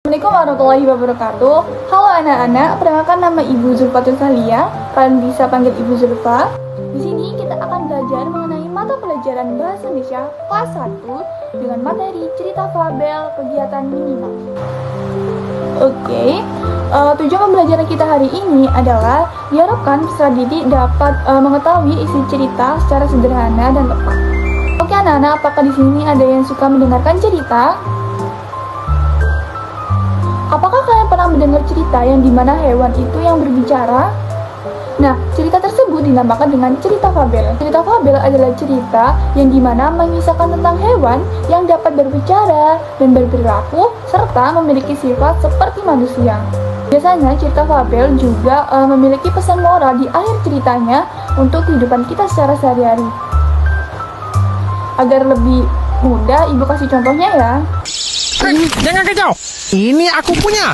Assalamualaikum warahmatullahi wabarakatuh. Halo anak-anak, perkenalkan nama Ibu Zulfatul Salia. Kalian bisa panggil Ibu Zulfa. Di sini kita akan belajar mengenai mata pelajaran Bahasa Indonesia kelas 1 dengan materi cerita fabel kegiatan minimal. Tujuan pembelajaran kita hari ini adalah diharapkan peserta didik dapat mengetahui isi cerita secara sederhana dan tepat. Oke anak-anak, apakah di sini ada yang suka mendengarkan cerita? Apakah kalian pernah mendengar cerita yang dimana hewan itu yang berbicara? Nah, cerita tersebut dinamakan dengan cerita fabel. Cerita fabel adalah cerita yang dimana mengisahkan tentang hewan yang dapat berbicara dan berperilaku serta memiliki sifat seperti manusia. Biasanya cerita fabel juga memiliki pesan moral di akhir ceritanya untuk kehidupan kita secara sehari-hari. Agar lebih mudah, Ibu kasih contohnya ya. Jangan kacau. Ini aku punya.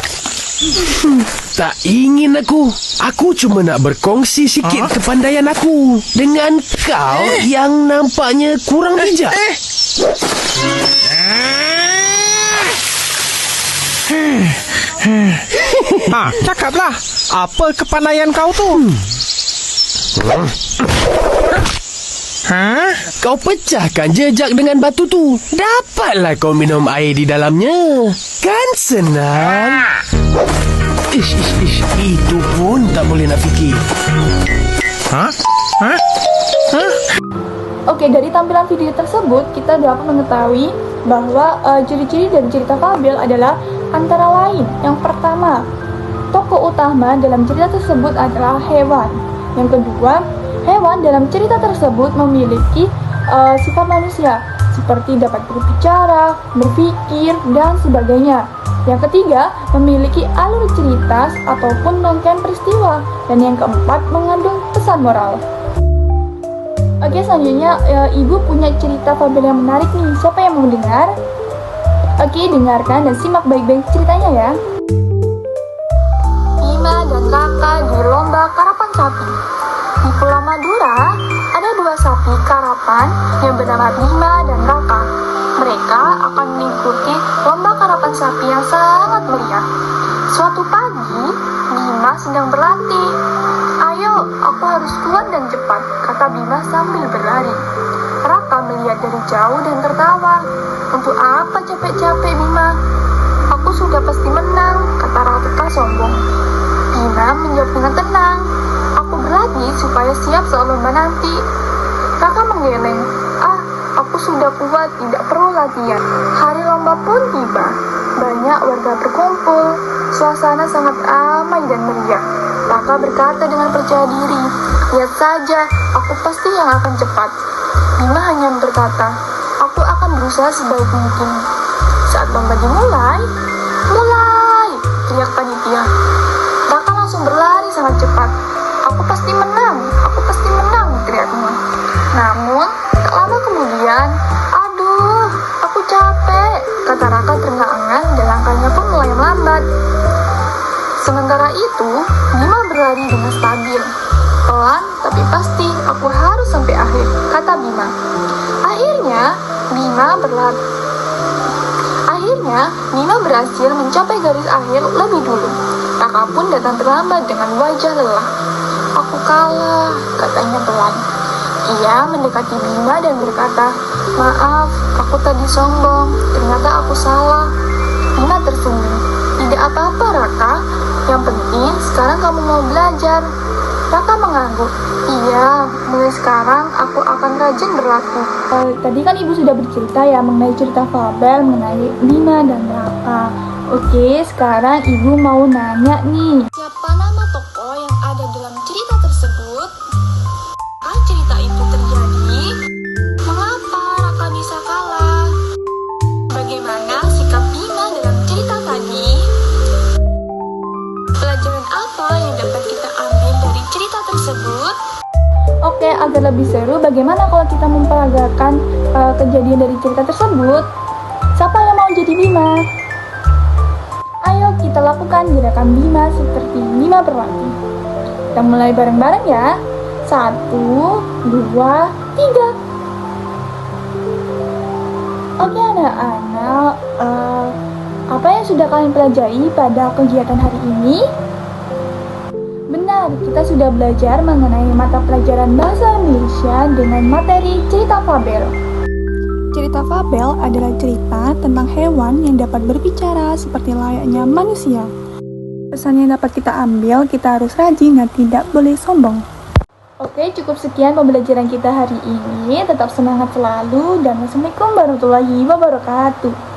Tak ingin aku. Aku cuma nak berkongsi sikit kepandaian aku dengan kau yang nampaknya kurang bijak. Cakaplah. Apa kepandaian kau tu? Kau pecahkan jejak dengan batu tu. Dapatlah kau minum air di dalamnya. Kan senang. Ish. Itu pun tak boleh nak fikir. Oke, dari tampilan video tersebut kita dapat mengetahui bahwa ciri-ciri dari cerita fabel adalah antara lain. Yang pertama, tokoh utama dalam cerita tersebut adalah hewan. Yang kedua, hewan dalam cerita tersebut memiliki sifat manusia, seperti dapat berbicara, berpikir, dan sebagainya. Yang ketiga, memiliki alur cerita ataupun rangkaian peristiwa. Dan yang keempat, mengandung pesan moral. Oke, selanjutnya Ibu punya cerita fabel yang menarik nih. Siapa yang mau dengar? Oke, dengarkan dan simak baik-baik ceritanya ya. Bima dan Raka di lomba karapan sapi. Di Pulau Madura, ada dua sapi karapan yang bernama Bima dan Raka. Mereka akan mengikuti lomba karapan sapi yang sangat meriah. Suatu pagi, Bima sedang berlatih. "Ayo, aku harus kuat dan cepat," kata Bima sambil berlari. Raka melihat dari jauh dan tertawa. "Untuk apa capek-capek, Bima? Aku sudah pasti menang," kata Raka sombong. Bima menjawab dengan tenang. "Aku berlatih supaya siap saat lomba nanti." Raka menggeleng. Aku sudah kuat, tidak perlu latihan." Hari lomba pun tiba. Banyak warga berkumpul. Suasana sangat ramai dan meriah. Raka berkata dengan percaya diri, "Lihat saja, aku pasti yang akan cepat." Bima hanya berkata, "Aku akan berusaha sebaik mungkin." Saat lomba dimulai, "Mulai!" teriak panitia. Raka langsung berlari sangat cepat. "Aku pasti menang, teriaknya. Namun, tak lama kemudian, "Aduh, aku capek," kata Raka terengah-engah dan langkahnya pun mulai melambat. Sementara itu, Bima berlari dengan stabil. "Pelan, tapi pasti, aku harus sampai akhir," kata Bima. Akhirnya, Bima berhasil mencapai garis akhir lebih dulu. Raka pun datang terlambat dengan wajah lelah. "Aku kalah," katanya pelan. Ia mendekati Bima dan berkata, "Maaf, aku tadi sombong. Ternyata aku salah." Bima tersenyum. "Tidak apa-apa, Raka. Yang penting sekarang kamu mau belajar." Raka mengangguk. "Iya, mulai sekarang aku akan rajin berlatih." Tadi kan Ibu sudah bercerita ya mengenai cerita fabel mengenai Bima dan Raka. Oke, sekarang Ibu mau nanya nih. Siapa nama tokoh yang ada dalam cerita tersebut? Cerita itu terjadi? Mengapa Raka bisa kalah? Bagaimana sikap Bima dalam cerita tadi? Pelajaran apa yang dapat kita ambil dari cerita tersebut? Oke, agar lebih seru, bagaimana kalau kita memperagakan kejadian dari cerita tersebut? Siapa yang mau jadi Bima? Ayo kita lakukan gerakan Bima seperti Bima berlatih. Kita mulai bareng-bareng ya. 1, 2, 3. Oke anak-anak, Apa yang sudah kalian pelajari pada kegiatan hari ini? Benar, kita sudah belajar mengenai mata pelajaran Bahasa Indonesia dengan materi cerita fabel. Cerita fabel adalah cerita tentang hewan yang dapat berbicara seperti layaknya manusia. Pesan yang dapat kita ambil, kita harus rajin dan tidak boleh sombong. Oke, cukup sekian pembelajaran kita hari ini. Tetap semangat selalu dan wassalamualaikum warahmatullahi wabarakatuh.